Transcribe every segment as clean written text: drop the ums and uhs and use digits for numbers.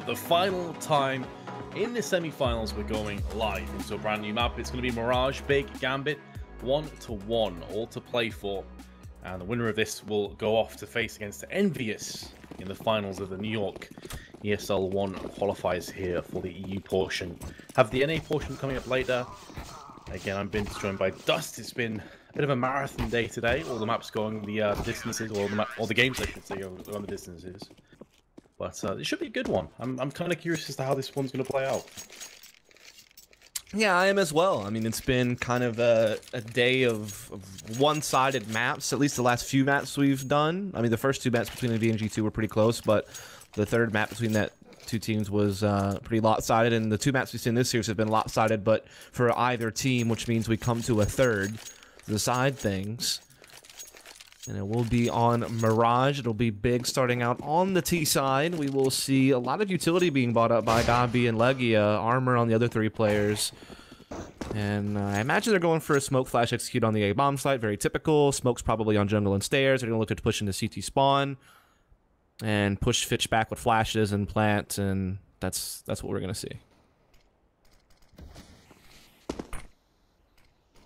the final time in the semi-finals, we're going live into a brand new map. It's going to be Mirage, Big, Gambit, 1-1, all to play for. And the winner of this will go off to face against Envious in the finals of the New York ESL One Qualifiers here for the EU portion. Have the NA portion coming up later. Again, I'm being joined by Dust. It's been a bit of a marathon day today. All the maps going the distances, or the games, I should say, on the distances. But it should be a good one. I'm kind of curious as to how this one's going to play out. Yeah, I am as well. I mean, it's been kind of a day of one-sided maps, at least the last few maps we've done. I mean, the first two maps between the V and G2 were pretty close, but the third map between that two teams was pretty lopsided, and the two maps we've seen this series have been lopsided, but for either team, which means we come to a third to decide things. And it will be on Mirage. It'll be Big starting out on the T side. We will see a lot of utility being bought up by Gambit and Legia. Armor on the other three players. And I imagine they're going for a smoke flash execute on the A bomb site. Very typical. Smoke's probably on jungle and stairs. They're going to look to push into CT spawn. And push Fitch back with flashes and plant. And that's what we're going to see.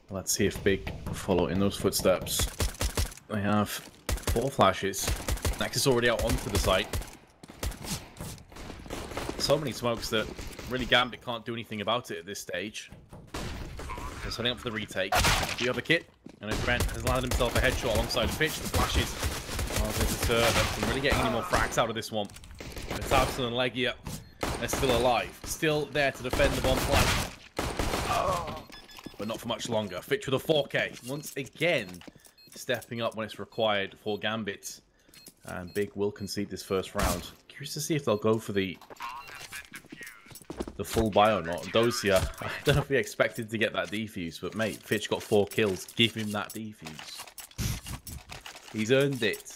Let's see if Big follow in those footsteps. They have 4 flashes. Nexus already out onto the site. So many smokes that really Gambit can't do anything about it at this stage. They're setting up for the retake. Do you have a kit? And Brent has landed himself a headshot alongside Fitch. The flashes. Can really get any more frags out of this one. It's Abson and Legia. They're still alive. Still there to defend the bomb flash. But not for much longer. Fitch with a 4K. Once again, stepping up when it's required for Gambit. And Big will concede this first round. Curious to see if they'll go for the full buy or not. Dosia, I don't know if we expected to get that defuse, but mate, Fitch got 4 kills. Give him that defuse. He's earned it.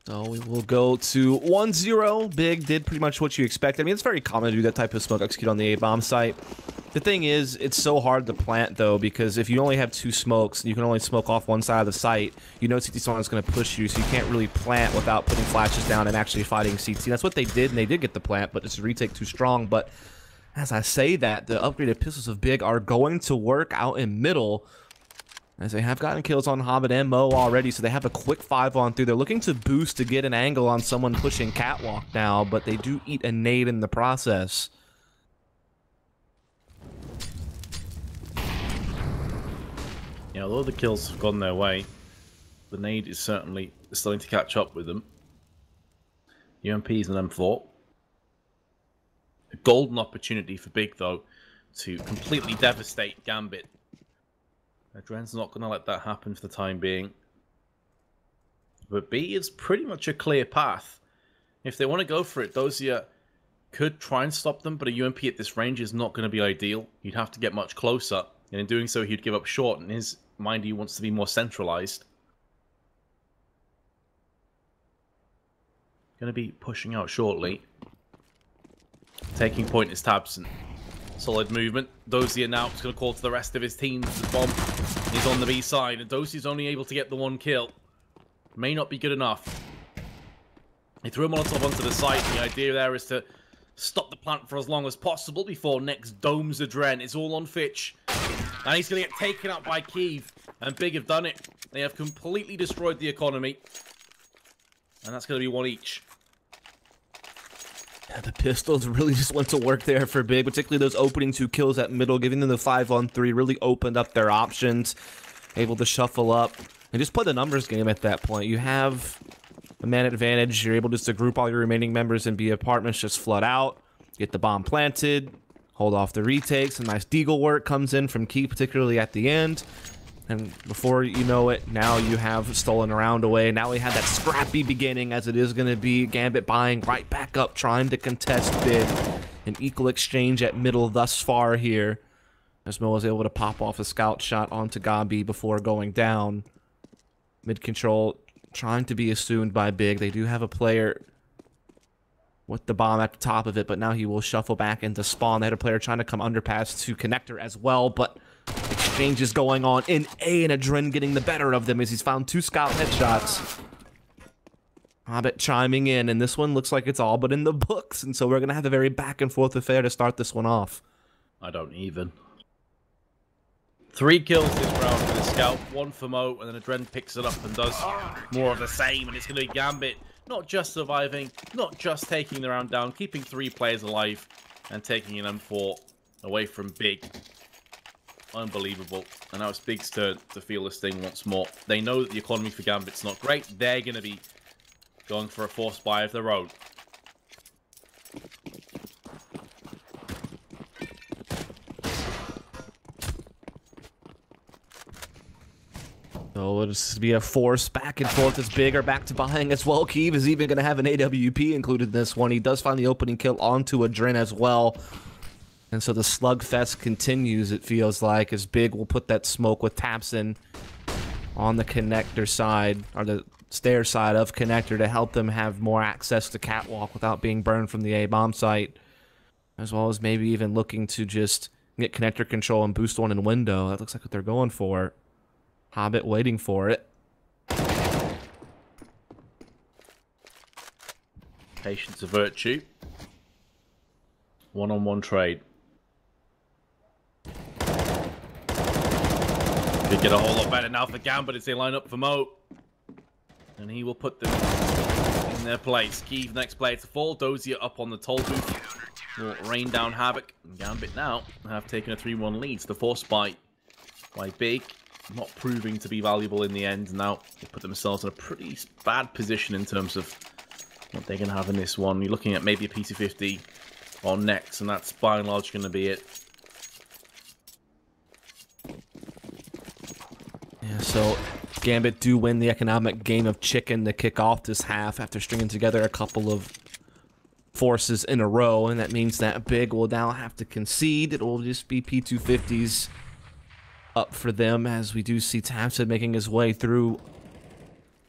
So we will go to 1-0. Big did pretty much what you expect. I mean, it's very common to do that type of smoke execute on the A-bomb site. The thing is, it's so hard to plant, though, because if you only have 2 smokes, and you can only smoke off one side of the site, you know CT spawn is going to push you, so you can't really plant without putting flashes down and actually fighting CT. That's what they did, and they did get the plant, but it's a retake too strong. But as I say that, the upgraded pistols of Big are going to work out in middle, as they have gotten kills on Hobbit and Mo already, so they have a quick 5-on-3. They're looking to boost to get an angle on someone pushing Catwalk now, but they do eat a nade in the process. Yeah, although the kills have gone their way, the nade is certainly starting to catch up with them. UMP's an M4. A golden opportunity for Big, though, to completely devastate Gambit. Adren's not going to let that happen for the time being. But B is pretty much a clear path. If they want to go for it, Dosia could try and stop them, but a UMP at this range is not going to be ideal. You'd have to get much closer, and in doing so, he'd give up short, and his mind he wants to be more centralized. Going to be pushing out shortly. Taking point is Tabson. Solid movement. Dosia now is going to call to the rest of his team. The bomb is on the B side, and Dosia's only able to get the 1 kill. May not be good enough. He threw a Molotov onto the site. The idea there is to stop the plant for as long as possible before next domes Adren. It's all on Fitch. And he's going to get taken out by Kiev. And Big have done it. They have completely destroyed the economy. And that's going to be 1 each. Yeah, the pistols really just went to work there for Big, particularly those opening 2 kills at middle, giving them the 5-on-3, really opened up their options, able to shuffle up, and just play the numbers game at that point. You have a man advantage, you're able just to group all your remaining members in B apartments, just flood out, get the bomb planted, hold off the retakes, and nice deagle work comes in from Key, particularly at the end. And before you know it, now you have stolen a round away. Now we had that scrappy beginning, as it is going to be Gambit buying right back up, trying to contest Big. An equal exchange at middle thus far here, as Mo was able to pop off a scout shot onto Gabi before going down. Mid control trying to be assumed by Big. They do have a player with the bomb at the top of it, but now he will shuffle back into spawn. They had a player trying to come underpass to connector as well, but exchanges going on in A, and Adren getting the better of them as he's found 2 scout headshots. Hobbit chiming in, and this one looks like it's all but in the books, and so we're going to have a very back-and-forth affair to start this one off. I don't even. 3 kills this round for the scout, 1 for Mo, and then Adren picks it up and does more of the same, and it's going to be Gambit not just surviving, not just taking the round down, keeping 3 players alive, and taking an M4 away from Big. Unbelievable. And now it's Big's turn to feel this thing once more. They know that the economy for Gambit's not great. They're going to be going for a forced buy of their own. So it'll just be a force back and forth as Big are back to buying as well. Keeve is even going to have an AWP included in this one. He does find the opening kill onto Adren as well. And so the slugfest continues, it feels like, as Big will put that smoke with Tapson on the connector side, or the stair side of connector, to help them have more access to catwalk without being burned from the A-bomb site, as well as maybe even looking to just get connector control and boost one in window. That looks like what they're going for. Hobbit waiting for it. Patience a virtue. One-on-one trade. Could get a whole lot better now for Gambit as they line up for Mo. And he will put them in their place. Keeve, next player to fall. Dozier up on the toll booth. Will rain down Havoc. And Gambit now have taken a 3-1 lead. The force by Big. Not proving to be valuable in the end. Now they put themselves in a pretty bad position in terms of what they're going to have in this one. You're looking at maybe a PC50 on next, and that's by and large going to be it. Yeah, so Gambit do win the economic game of chicken to kick off this half after stringing together a couple of forces in a row, and that means that Big will now have to concede. It will just be P250s up for them, as we do see Tapson making his way through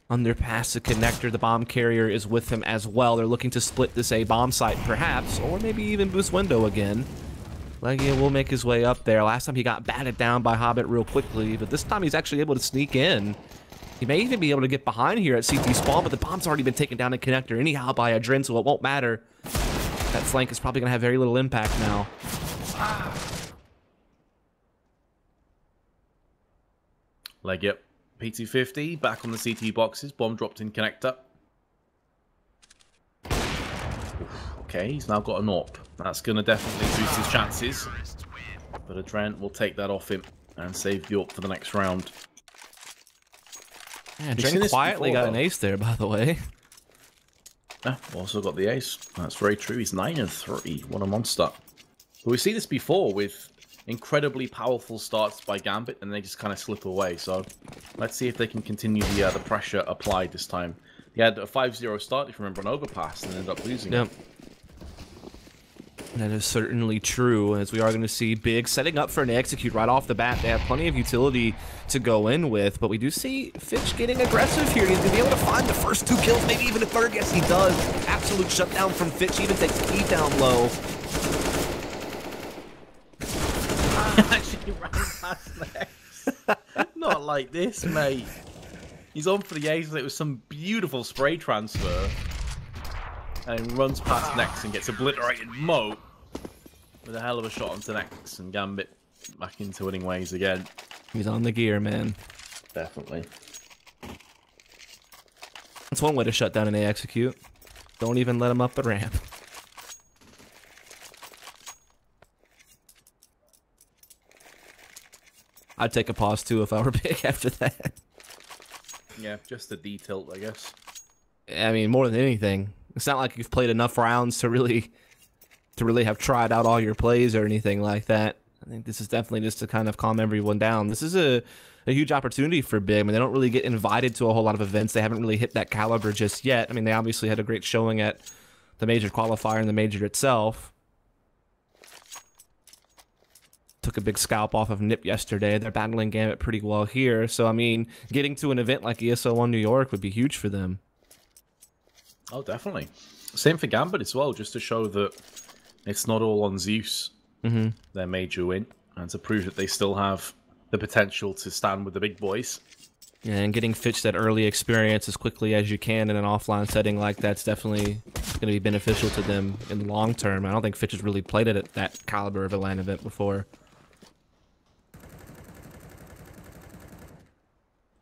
underpass the connector. The bomb carrier is with him as well. They're looking to split this A-bomb site, perhaps, or maybe even boost window again. Legia will make his way up there. Last time he got batted down by Hobbit real quickly, but this time he's actually able to sneak in. He may even be able to get behind here at CT spawn, but the bomb's already been taken down in connector anyhow by Adren, so it won't matter. That flank is probably going to have very little impact now. Legia, PT50, back on the CT boxes. Bomb dropped in connector. Okay, he's now got an AWP. That's going to definitely boost his chances. But Adren will take that off him and save the AWP for the next round. Yeah, Adren quietly got an ace there, by the way. Yeah, also got the ace. That's very true. He's 9-3. What a monster. But we've seen this before with incredibly powerful starts by Gambit, and they just kind of slip away. So let's see if they can continue the pressure applied this time. He had a 5-0 start, if you remember, on Overpass, and ended up losing it. That is certainly true, as we are going to see Big setting up for an execute right off the bat. They have plenty of utility to go in with, but we do see Fitch getting aggressive here. He's going to be able to find the first 2 kills, maybe even a third. Yes, he does. Absolute shutdown from Fitch. He even takes Keeve down low. Actually ran past next. Not like this, mate. He's on for the ace. It was some beautiful spray transfer. And runs past Nex and gets obliterated. Mo with a hell of a shot onto Nex, and Gambit back into winning ways again. He's on the gear, man. Definitely. That's one way to shut down an A execute. Don't even let him up the ramp. I'd take a pause too if I were Big after that. Yeah, just a detail, I guess. I mean, more than anything. It's not like you've played enough rounds to really have tried out all your plays or anything like that. I think this is definitely just to kind of calm everyone down. This is a huge opportunity for Big. I mean, they don't really get invited to a whole lot of events. They haven't really hit that caliber just yet. I mean, they obviously had a great showing at the major qualifier and the major itself. Took a big scalp off of Nip yesterday. They're battling Gambit pretty well here. So, I mean, getting to an event like ESL One New York would be huge for them. Oh, definitely. Same for Gambit as well, just to show that it's not all on Zeus, their major win, and to prove that they still have the potential to stand with the big boys. Yeah, and getting Fitch that early experience as quickly as you can in an offline setting like that's definitely going to be beneficial to them in the long term. I don't think Fitch has really played it at that caliber of a LAN event before.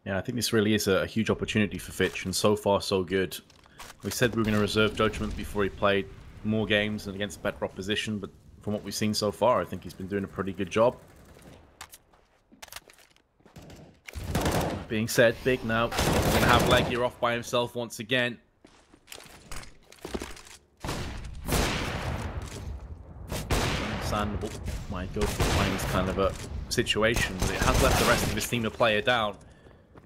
Yeah, I think this really is a huge opportunity for Fitch, and so far so good. We said we were going to reserve judgment before he played more games and against better opposition, but from what we've seen so far, I think he's been doing a pretty good job. Being said, Big now going to have Legia off by himself once again. Understandable. Might go for playing this kind of a situation, but it has left the rest of his team to play it down.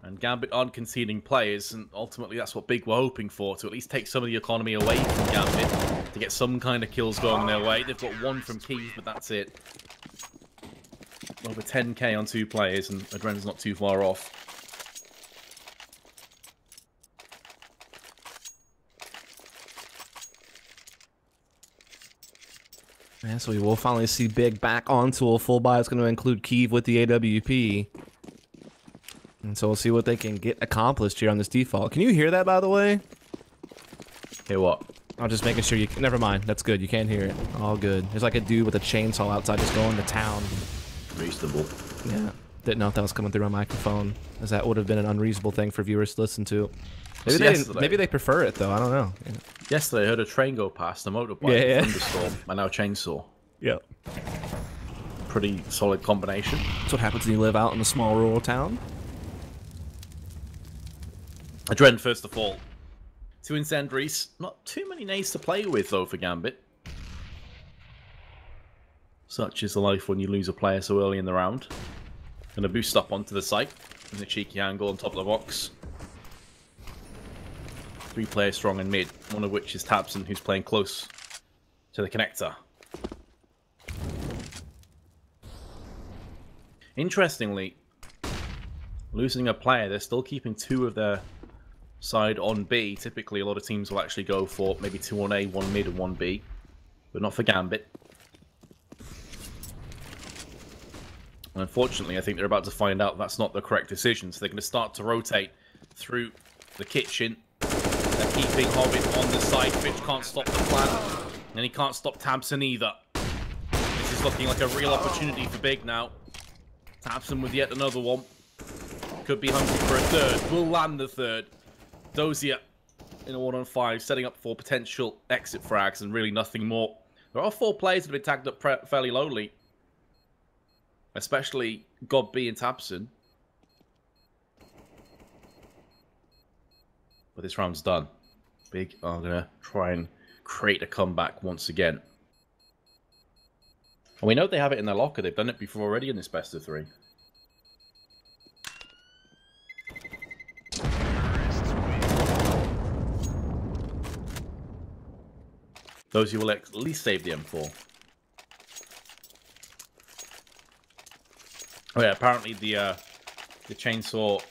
And Gambit aren't conceding players, and ultimately that's what Big were hoping for, to at least take some of the economy away from Gambit, to get some kind of kills going their way. They've got one from Keys, but that's it. Over 10k on 2 players, and Adren's not too far off. Yeah, so we will finally see Big back onto a full buy. It's going to include Kiev with the AWP. And so we'll see what they can get accomplished here on this default. Can you hear that, by the way? Hear what? I'm just making sure you... Never mind. That's good. You can't hear it. All good. There's like a dude with a chainsaw outside just going to town. Reasonable. Yeah. Didn't know if that was coming through my microphone, as that would have been an unreasonable thing for viewers to listen to. Maybe they prefer it, though. I don't know. Yeah. Yesterday, I heard a train go past, a motorbike, thunderstorm, and now a chainsaw. Yep. Pretty solid combination. That's what happens when you live out in a small rural town. Adren, first of all. 2 incendiaries. Not too many nades to play with, though, for Gambit. Such is the life when you lose a player so early in the round. Gonna boost up onto the site in a cheeky angle on top of the box. 3 players strong in mid, one of which is Tabson, who's playing close to the connector. Interestingly, losing a player, they're still keeping 2 of their side on B. Typically, a lot of teams will actually go for maybe 2 on A, 1 mid and 1 B, but not for Gambit. And unfortunately, I think they're about to find out that's not the correct decision, so they're going to start to rotate through the kitchen. They're keeping Hobbit on the side. Fitch can't stop the plan, and he can't stop Tabson either. This is looking like a real opportunity for Big now. Tabson with yet another one. Could be hungry for a third. Will land the third. Dozier in a 1-on-5, setting up for potential exit frags and really nothing more. There are 4 players that have been tagged up fairly lowly, especially God B and Tabson. But this round's done. Big are going to try and create a comeback once again. And we know they have it in their locker. They've done it before already in this best of 3. Those who will at least save the M4. Oh yeah, apparently the chainsaw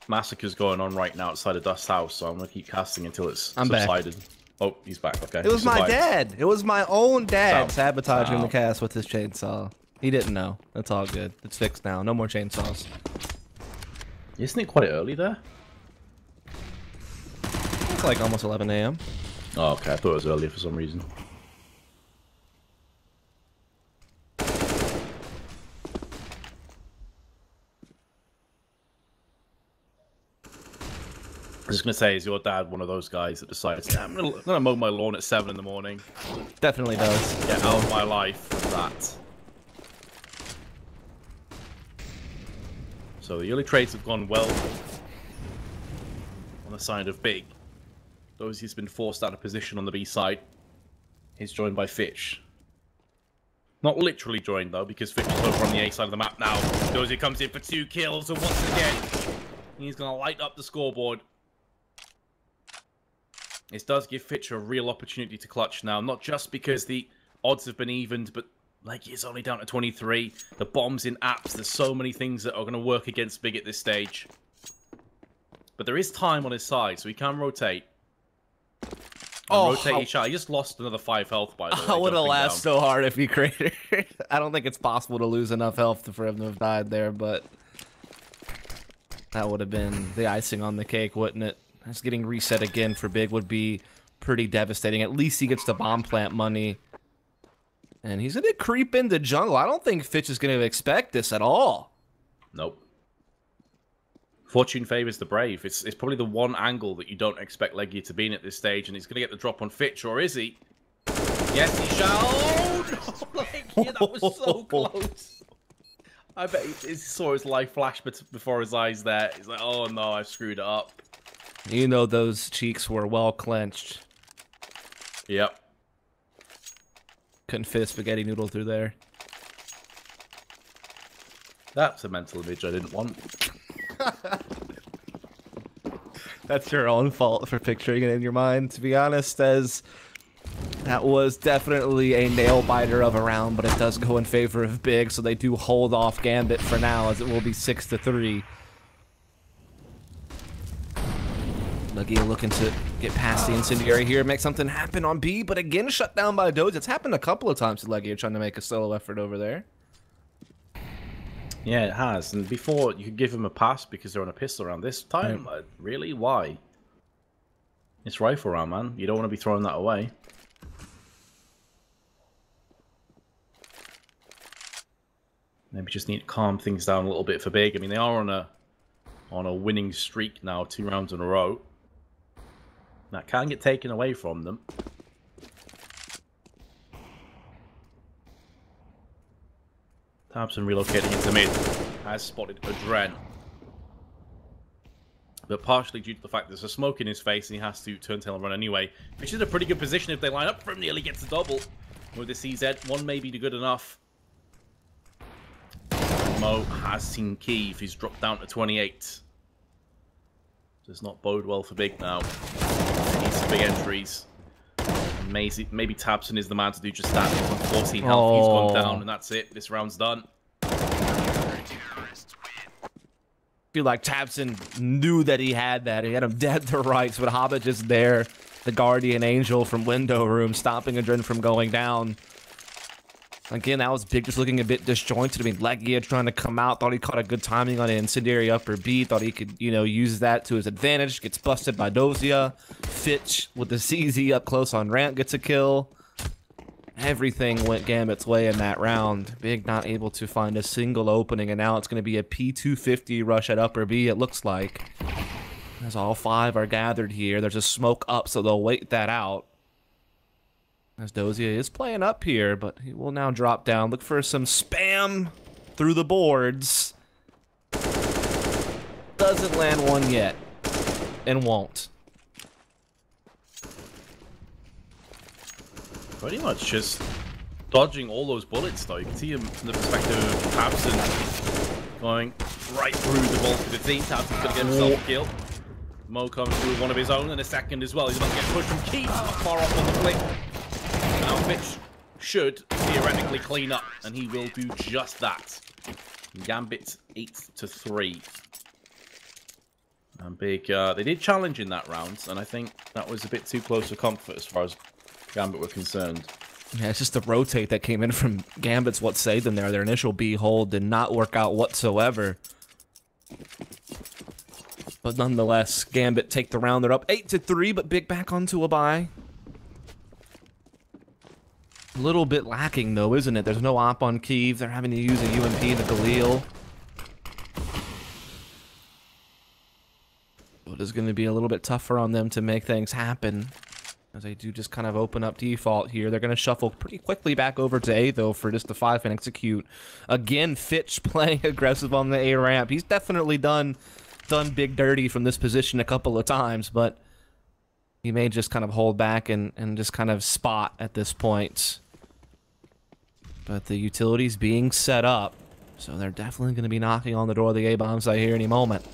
massacre's going on right now outside of Dust's house, so I'm gonna keep casting until it's subsided. Back. Oh, he's back. Okay. It was my dad. It was my own dad sabotaging the cast with his chainsaw. He didn't know. That's all good. It's fixed now. No more chainsaws. Isn't it quite early there? It's like almost 11 a.m. Oh, okay. I thought it was earlier for some reason. I was just going to say, is your dad one of those guys that decides, yeah, I'm going to mow my lawn at 7 in the morning? Definitely does. Get out of my life with that. So the early trades have gone well on the side of Big. Those he's been forced out of position on the B side. He's joined by Fitch. Not literally joined, though, because Fitch is over on the A side of the map now. Dozy comes in for 2 kills, and once again, he's going to light up the scoreboard. This does give Fitch a real opportunity to clutch now, not just because the odds have been evened, but like he's only down to 23. The bombs in apps, there's so many things that are going to work against Big at this stage. But there is time on his side, so he can rotate. Rotate each other. He just lost another 5 health, by the way. I would have laughed so hard if he cratered. I don't think it's possible to lose enough health for him to have died there, but... That would have been the icing on the cake, wouldn't it? Just getting reset again for Big would be pretty devastating. At least he gets the bomb plant money. And he's going to creep into jungle. I don't think Fitch is going to expect this at all. Nope. Fortune favors the brave. It's probably the one angle that you don't expect Legia to be in at this stage, and he's going to get the drop on Fitch, or is he? Yes, he shall. Oh, no, Legia, that was so close. I bet he saw his life flash before his eyes there. He's like, oh no, I've screwed it up. You know those cheeks were well clenched. Yep. Couldn't fit a spaghetti noodle through there. That's a mental image I didn't want. That's your own fault for picturing it in your mind, to be honest, as that was definitely a nail-biter of a round, but it does go in favor of Big, so they do hold off Gambit for now, as it will be 6-3. Legia looking to get past the incendiary here, make something happen on B, but again shut down by Doge. It's happened a couple of times to Legia trying to make a solo effort over there. Yeah, it has. And before, you could give him a pass because they're on a pistol round. This time, really? Why? It's rifle round, man. You don't want to be throwing that away. Maybe just need to calm things down a little bit for Big. I mean, they are on a winning streak now, 2 rounds in a row. That can get taken away from them. Tabson relocating into mid. Has spotted Adren. But partially due to the fact there's a smoke in his face and he has to turn tail and run anyway. Which is a pretty good position if they line up for him. Nearly gets a double with the CZ. One may be good enough. Mo has seen Keeve. He's dropped down to 28. Does not bode well for Big now. Needs some big entries. Maybe Tabson is the man to do just that. He's on 14 health. He's gone down, and that's it. This round's done. I feel like Tabson knew that he had that. He had him dead to rights, but Hobbit just there. The guardian angel from window room, stopping Adren from going down. Again, that was Big just looking a bit disjointed. I mean, Legia trying to come out, thought he caught a good timing on an incendiary upper B, thought he could, you know, use that to his advantage. Gets busted by Dozia. Fitch with the CZ up close on ramp gets a kill. Everything went Gambit's way in that round. Big not able to find a single opening, and now it's going to be a P250 rush at upper B, it looks like. As all 5 are gathered here. There's a smoke up, so they'll wait that out. As Dozia is playing up here, but he will now drop down. Look for some spam through the boards. Doesn't land one yet. And won't. Pretty much just dodging all those bullets, though. You can see him from the perspective of Tabson going right through the bulk of the team. Tabson's going to get himself a kill. Mo comes through one of his own in a second as well. He's about to get pushed from Keith, not far off on the flick. Now Fitch should theoretically clean up, and he will do just that. Gambit 8-3. And Big, they did challenge in that round, and I think that was a bit too close for comfort as far as Gambit were concerned. Yeah, it's just the rotate that came in from Gambit's what saved them there. Their initial B hold did not work out whatsoever. But nonetheless, Gambit take the round. They're up 8-3, but Big back onto a bye. A little bit lacking, though, isn't it? There's no op on Keeve. They're having to use a UMP to Galil. It is going to be a little bit tougher on them to make things happen, as they do just kind of open up default here. They're going to shuffle pretty quickly back over to A, though, for just the 5 and execute. Again, Fitch playing aggressive on the A ramp. He's definitely done Big dirty from this position a couple of times, but he may just kind of hold back and just kind of spot at this point. But the utility's being set up, so they're definitely going to be knocking on the door of the A-bomb site here any moment.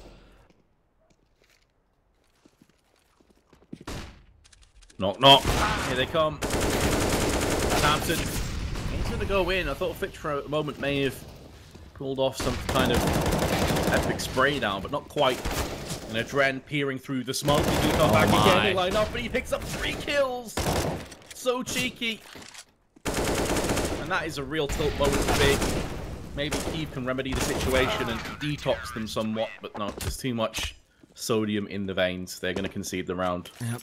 Knock, knock. Here they come. Tabson. He's going to go in. I thought Fitch for a moment may have pulled off some kind of epic spray down, but not quite. And Adren peering through the smoke. He's going to come back again. They line up, but he picks up 3 kills. So cheeky. And that is a real tilt moment for Big. maybe Keeve can remedy the situation and detox them somewhat, but no, there's too much sodium in the veins. They're going to concede the round. Yep.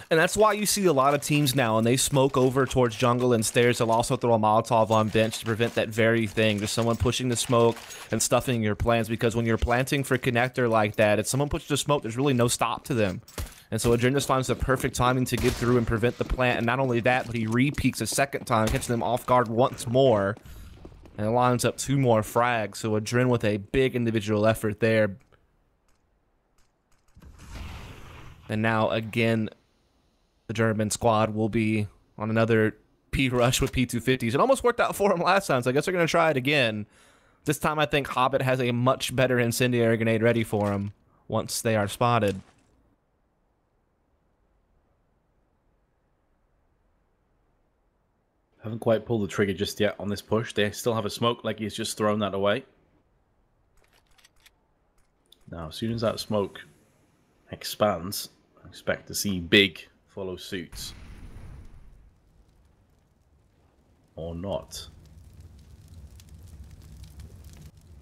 And that's why you see a lot of teams now, and they smoke over towards jungle and stairs. They'll also throw a Molotov on bench to prevent that very thing. Just someone pushing the smoke and stuffing your plans, because when you're planting for connector like that, if someone pushes the smoke, there's really no stop to them. And so Adrenaline just finds the perfect timing to get through and prevent the plant. And not only that, but he re-peeks a second time, catching them off guard once more, and lines up 2 more frags. So Adren with a big individual effort there. And now, again, the German squad will be on another P-rush with P250s. It almost worked out for him last time, so I guess they're going to try it again. This time, I think Hobbit has a much better incendiary grenade ready for him once they are spotted. Haven't quite pulled the trigger just yet on this push. They still have a smoke, like he's just thrown that away. Now, as soon as that smoke expands, I expect to see Big follow suit. Or not.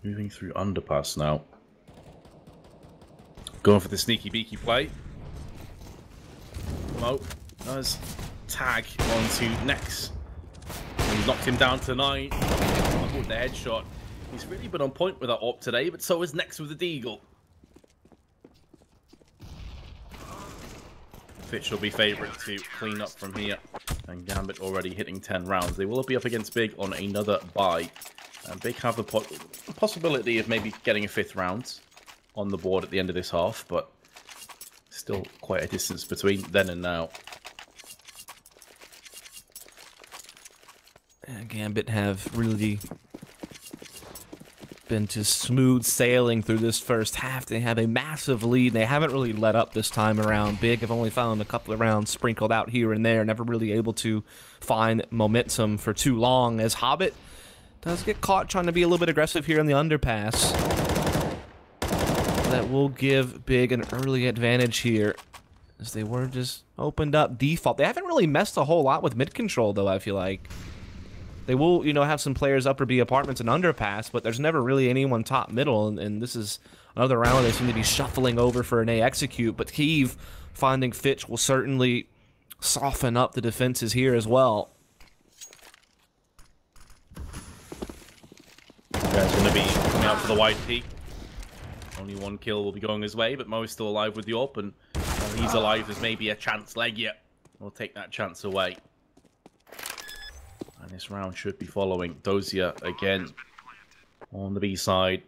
Moving through underpass now. Going for the sneaky beaky play. Mo does tag onto Nex. He's knocked him down to 9. With the headshot. He's really been on point with that op today, but so is Nex with the deagle. Fitch will be favourite to clean up from here. And Gambit already hitting 10 rounds. They will be up against Big on another bye. And Big have the possibility of maybe getting a 5th round on the board at the end of this half, but still quite a distance between then and now. Gambit have really been just smooth sailing through this first half. They have a massive lead. They haven't really let up this time around. Big have only found a couple of rounds sprinkled out here and there, never really able to find momentum for too long, as Hobbit does get caught trying to be a little bit aggressive here in the underpass. That will give Big an early advantage here, as they were just opened up default. They haven't really messed a whole lot with mid control, though, I feel like. They will, you know, have some players upper B apartments and underpass, but there's never really anyone top middle, and this is another round where they seem to be shuffling over for an A execute, but Keeve finding Fitch will certainly soften up the defenses here as well. Guy's going to be coming out for the wide peak. Only 1 kill will be going his way, but Mo is still alive with the op, and while he's alive, there's maybe a chance leg yet. We'll take that chance away. And this round should be following. Dozier again on the B side.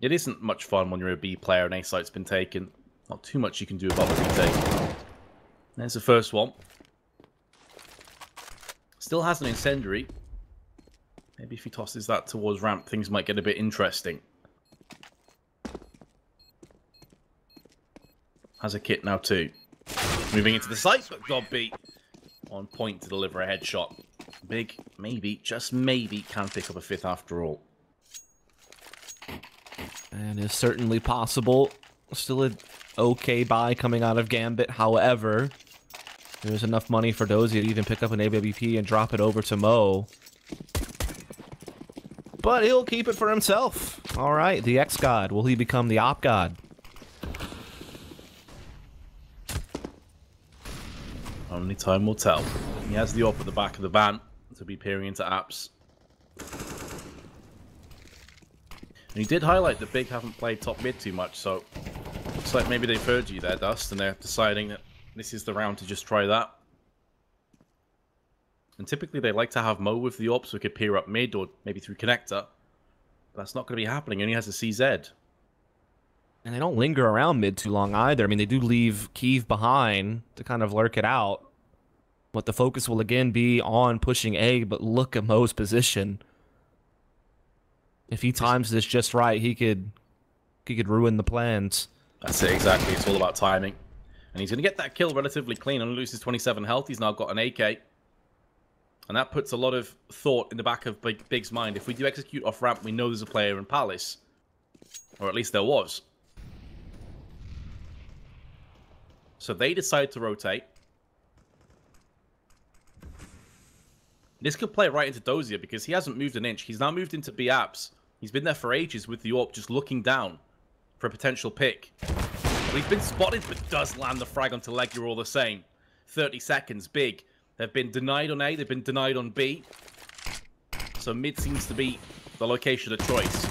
It isn't much fun when you're a B player and A site's been taken. Not too much you can do about the retake. There's the first one. Still has an incendiary. Maybe if he tosses that towards ramp, things might get a bit interesting. Has a kit now too. Moving into the site, but got beat. On point to deliver a headshot. Big, maybe, just maybe, can pick up a 5th after all. And it's certainly possible. Still an okay buy coming out of Gambit. However, there's enough money for Dozier to even pick up an AWP and drop it over to Mo. But he'll keep it for himself. All right, the X-God. Will he become the Op God? Only time will tell. He has the op at the back of the van to be peering into apps. And he did highlight that Big haven't played top mid too much, so looks like maybe they've heard you there, Dust, and they're deciding that this is the round to just try that. And typically they like to have Mo with the op so he could peer up mid or maybe through connector. But that's not going to be happening. He only has a CZ. And they don't linger around mid too long either. I mean, they do leave Keeve behind to kind of lurk it out. But the focus will again be on pushing A, but look at Mo's position. If he times this just right, he could ruin the plans. That's it, exactly. It's all about timing. And he's going to get that kill relatively clean and loses 27 health. He's now got an AK. And that puts a lot of thought in the back of Big's mind. If we do execute off ramp, we know there's a player in Palace. Or at least there was. So they decide to rotate. This could play right into Dozier because he hasn't moved an inch. He's now moved into B apps. He's been there for ages with the AWP, just looking down for a potential pick. Well, he's been spotted, but does land the frag onto Legia all the same. 30 seconds, big. They've been denied on A, they've been denied on B. So mid seems to be the location of choice.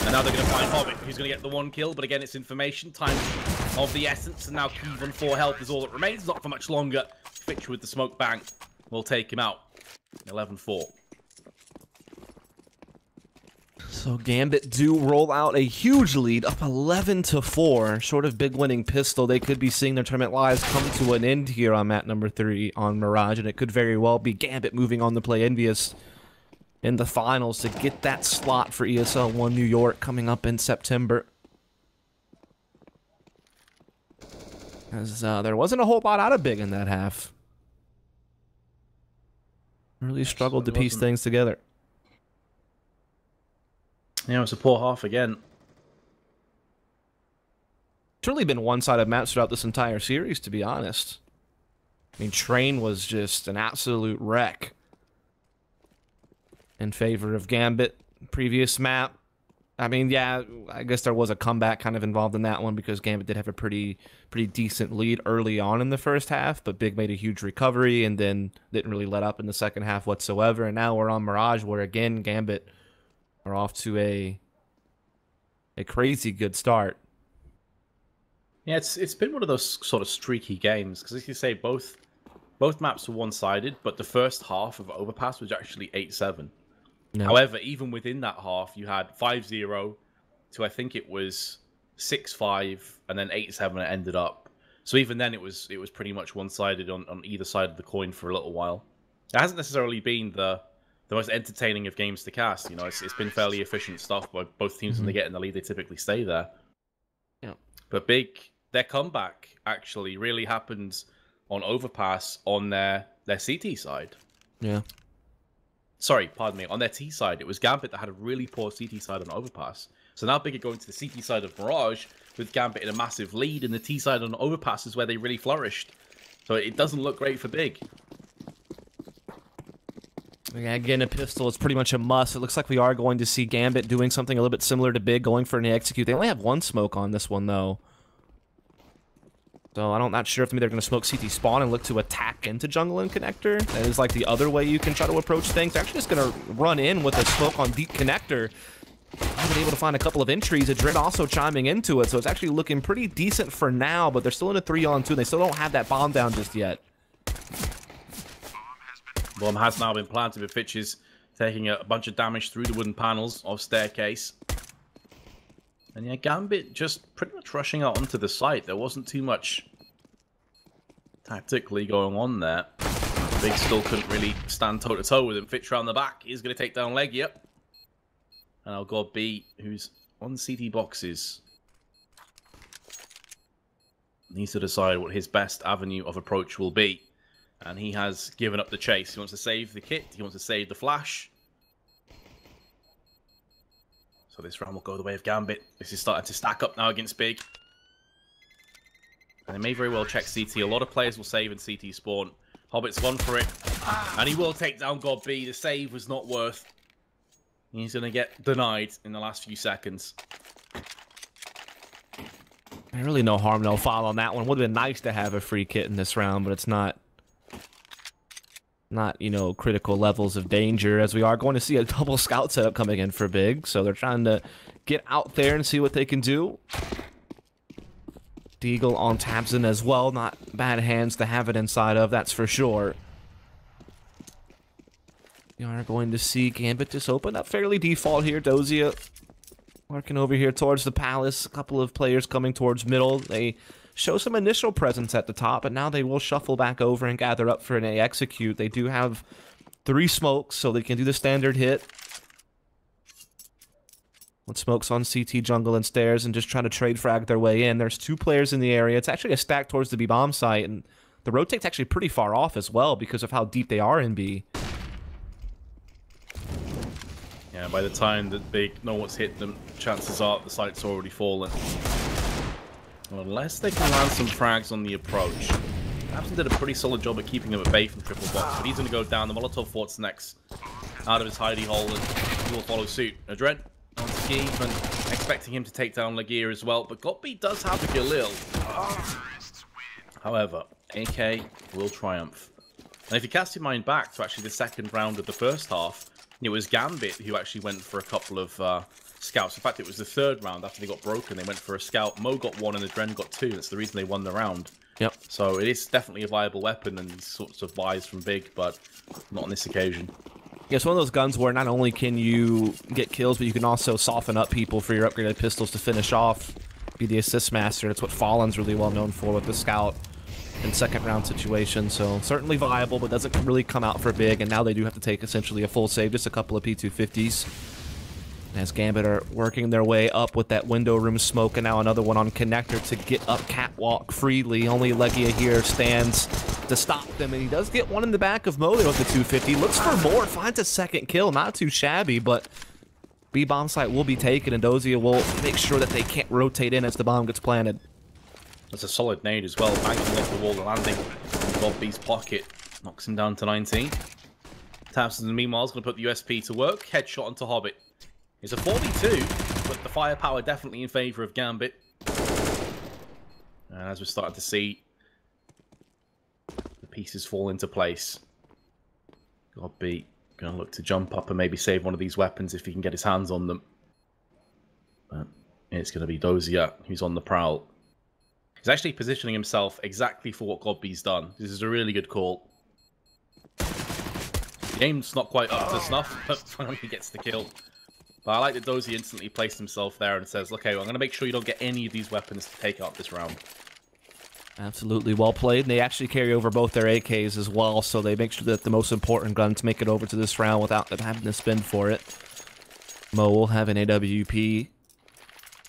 And now they're going to find Hobbit, who's going to get the 1 kill. But again, it's information. Time of the essence. And now Keeve on 4 health is all that remains. Not for much longer. Fitch with the smoke bank will take him out. 11-4. So Gambit do roll out a huge lead, up 11-4. Short of big winning pistol, they could be seeing their tournament lives come to an end here on map number 3 on Mirage. And it could very well be Gambit moving on to play Envious in the finals to get that slot for ESL One New York coming up in September. As there wasn't a whole lot out of Big in that half. Really struggled to piece things together. Yeah, it's a poor half again. It's really been one-sided maps throughout this entire series, to be honest. I mean, Train was just an absolute wreck in favor of Gambit. Previous map, I mean, yeah, I guess there was a comeback kind of involved in that one because Gambit did have a pretty decent lead early on in the first half, but Big made a huge recovery and then didn't really let up in the second half whatsoever. And now we're on Mirage, where again Gambit are off to a crazy good start. Yeah, it's been one of those sort of streaky games because, as you say, both maps were one-sided, but the first half of Overpass was actually 8-7. No. However, even within that half, you had 5-0 to, I think it was 6-5, and then 8-7 it ended up. So even then, it was pretty much one-sided on either side of the coin for a little while. It hasn't necessarily been the most entertaining of games to cast. You know, it's been fairly efficient stuff. But both teams, when they get in the lead, they typically stay there. Yeah. But Big, their comeback actually really happened on Overpass on their CT side. Yeah. Sorry, pardon me. On their T side, it was Gambit that had a really poor CT side on Overpass. So now Big are going to the CT side of Mirage with Gambit in a massive lead, and the T side on Overpass is where they really flourished. So it doesn't look great for Big. Yeah, again, a pistol is pretty much a must. It looks like we are going to see Gambit doing something a little bit similar to Big, going for an execute. They only have 1 smoke on this one, though. So I'm not sure if maybe they're going to smoke CT spawn and look to attack into jungle and connector. That is like the other way you can try to approach things. They're actually just going to run in with a smoke on deep connector. I've been able to find a couple of entries. Adrit also chiming into it, so it's actually looking pretty decent for now, but they're still in a 3-on-2. They still don't have that bomb down just yet. Bomb has now been planted with Fitches taking a bunch of damage through the wooden panels of Staircase. And yeah, Gambit just pretty much rushing out onto the site. There wasn't too much tactically going on there. Big still couldn't really stand toe-to-toe with him. Fitch around the back. He's going to take down Legia. And I'll go B, who's on CT boxes. Needs to decide what his best avenue of approach will be. And he has given up the chase. He wants to save the kit. He wants to save the flash. So this round will go the way of Gambit. This is starting to stack up now against Big. And they may very well check CT. A lot of players will save in CT spawn. Hobbit's gone for it. And he will take down God B. The save was not worth. He's going to get denied in the last few seconds. Really no harm, no foul on that one. Would have been nice to have a free kit in this round, but it's not, you know, critical levels of danger, as we are going to see a double scout setup coming in for Big. So they're trying to get out there and see what they can do. Deagle on Tabson as well. Not bad hands to have it inside of, that's for sure. We are going to see Gambit just open up fairly default here. Dozier working over here towards the Palace. A couple of players coming towards middle. They show some initial presence at the top, but now they will shuffle back over and gather up for an A execute. They do have 3 smokes, so they can do the standard hit. With smokes on CT, jungle, and stairs, and just try to trade frag their way in. There's 2 players in the area. It's actually a stack towards the B bomb site, and the rotate's actually pretty far off as well because of how deep they are in B. Yeah, by the time that Big know what's hit them, chances are the site's already fallen. Well, unless they can land some frags on the approach. Absent did a pretty solid job at keeping him at bay from triple box, but he's going to go down. The Molotov fort's next out of his hidey hole, and he will follow suit. Adren on ski, and expecting him to take down Lagia as well, but Gotby does have a Galil. However, AK will triumph. And if you cast your mind back to actually the second round of the first half, it was Gambit who actually went for a couple of scouts. In fact, it was the third round after they got broken. They went for a scout. Mo got one and Adren got two. That's the reason they won the round. Yep. So it is definitely a viable weapon and these sorts of buys from Big, but not on this occasion. Yeah, it's one of those guns where not only can you get kills, but you can also soften up people for your upgraded pistols to finish off. Be the assist master. That's what Fallen's really well known for with the scout in second round situation. So certainly viable, but doesn't really come out for Big. And now they do have to take essentially a full save, just a couple of P250s. As Gambit are working their way up with that window room smoke, and now another one on connector to get up catwalk freely. Only Lagia here stands to stop them, and he does get one in the back of Mo there with the 250. Looks for more, finds a second kill. Not too shabby, but B bomb site will be taken, and Dozier will make sure that they can't rotate in as the bomb gets planted. That's a solid nade as well, banking off the wall and landing in Gobby's pocket. Knocks him down to 19. Tabson, meanwhile, is going to put the USP to work. Headshot onto Hobbit. It's a 4v2, but the firepower definitely in favour of Gambit. And as we're starting to see, the pieces fall into place. Gobby going to look to jump up and maybe save one of these weapons if he can get his hands on them. But it's going to be Dozier who's on the prowl. He's actually positioning himself exactly for what Gobby's done. This is a really good call. The aim's not quite up to snuff, but finally he gets the kill. But I like that Dozier instantly placed himself there and says, okay, well, I'm going to make sure you don't get any of these weapons to take out this round. Absolutely well played. And they actually carry over both their AKs as well, so they make sure that the most important guns make it over to this round without them having to spend for it. Mo will have an AWP.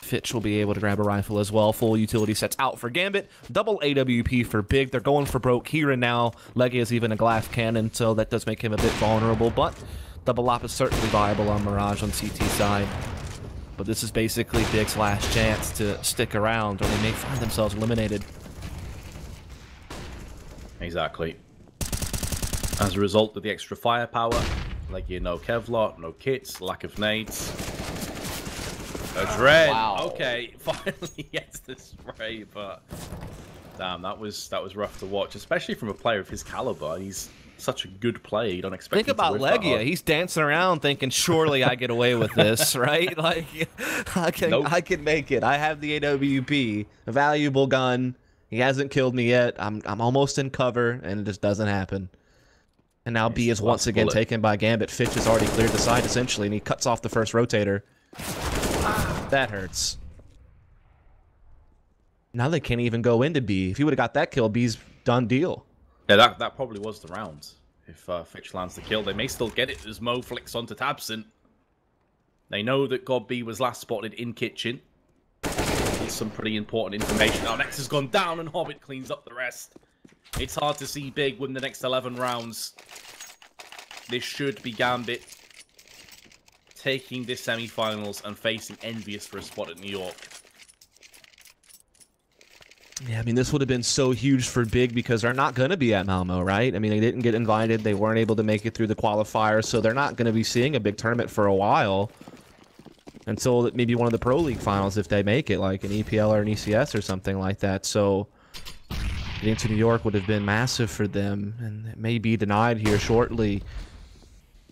Fitch will be able to grab a rifle as well. Full utility sets out for Gambit. Double AWP for Big. They're going for broke here and now. Lagia is even a glass cannon, so that does make him a bit vulnerable, but double op is certainly viable on Mirage on CT side. But this is basically Big's last chance to stick around, or they may find themselves eliminated. Exactly. As a result of the extra firepower, Lagia no Kevlar, no kits, lack of nades. Adren, wow. Okay, finally gets the spray, but damn, that was rough to watch, especially from a player of his caliber. He's such a good player. You don't expect. Think about Lagia. He's dancing around thinking, surely I get away with this, right? Like, I can make it. I have the AWP, a valuable gun. He hasn't killed me yet. I'm almost in cover, and it just doesn't happen. And now B is once again taken by Gambit. Fitch has already cleared the side, essentially, and he cuts off the first rotator. That hurts. Now they can't even go into B. If he would have got that kill, B's done deal. Yeah, that probably was the round. If Fitch lands the kill, they may still get it as Mo flicks onto Tabson. They know that Gobby was last spotted in kitchen. It's some pretty important information. Now Nex has gone down and Hobbit cleans up the rest. It's hard to see Big win the next 11 rounds. This should be Gambit taking this semi-finals and facing Envious for a spot at New York. Yeah, I mean, this would have been so huge for Big because they're not going to be at Malmo, right? I mean, they didn't get invited. They weren't able to make it through the qualifiers, so they're not going to be seeing a big tournament for a while until maybe one of the Pro League finals if they make it, like an EPL or an ECS or something like that. So getting to New York would have been massive for them, and it may be denied here shortly.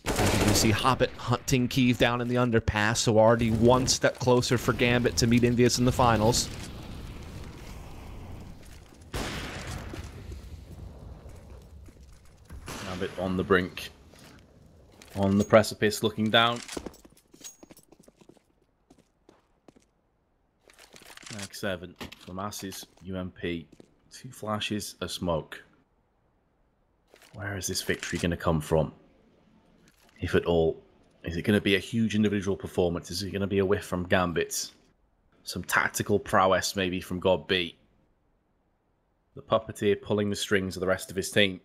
You see Hobbit hunting Keeve down in the underpass, so already one step closer for Gambit to meet Envious in the finals. Gambit on the brink. On the precipice, looking down. Mag 7 for Masses, UMP. 2 flashes, a smoke. Where is this victory going to come from? If at all. Is it going to be a huge individual performance? Is it going to be a whiff from Gambit? Some tactical prowess maybe from God B. The puppeteer pulling the strings of the rest of his team.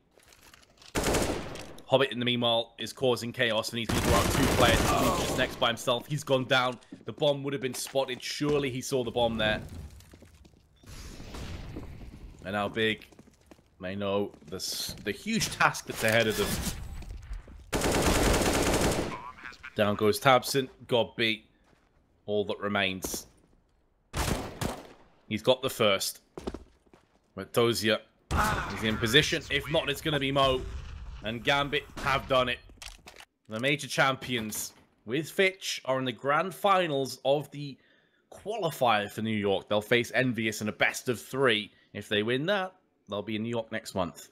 Hobbit, in the meanwhile, is causing chaos, and he's going to throw out 2 players. He's just next by himself. He's gone down. The bomb would have been spotted. Surely he saw the bomb there. And now Big They know the huge task that's ahead of them. Down goes Tabson. Got beat. All that remains. He's got the first. But Dozier is in position. If not, it's going to be Mo. And Gambit have done it. The major champions with Fitch are in the grand finals of the qualifier for New York. They'll face Envious in a best of 3. If they win that, they'll be in New York next month.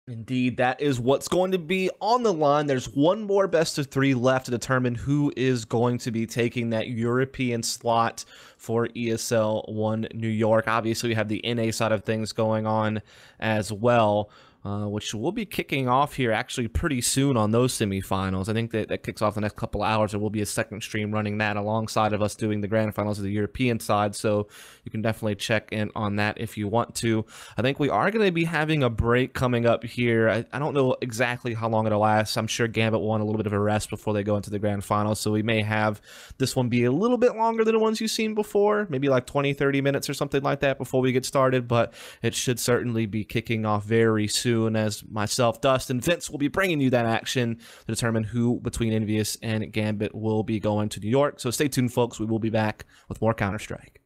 Indeed, that is what's going to be on the line. There's one more best of 3 left to determine who is going to be taking that European slot for ESL One New York. Obviously, we have the NA side of things going on as well, which will be kicking off here actually pretty soon on those semifinals. I think that kicks off the next couple of hours. There will be a second stream running that alongside of us doing the grand finals of the European side, so you can definitely check in on that if you want to. I think we are going to be having a break coming up here. I don't know exactly how long it'll last. I'm sure Gambit will want a little bit of a rest before they go into the grand finals, so we may have this one be a little bit longer than the ones you've seen before, maybe like 20-30 minutes or something like that before we get started, but it should certainly be kicking off very soon, as myself, Dust, and Vince will be bringing you that action to determine who between Envious and Gambit will be going to New York. So stay tuned, folks. We will be back with more Counter-Strike.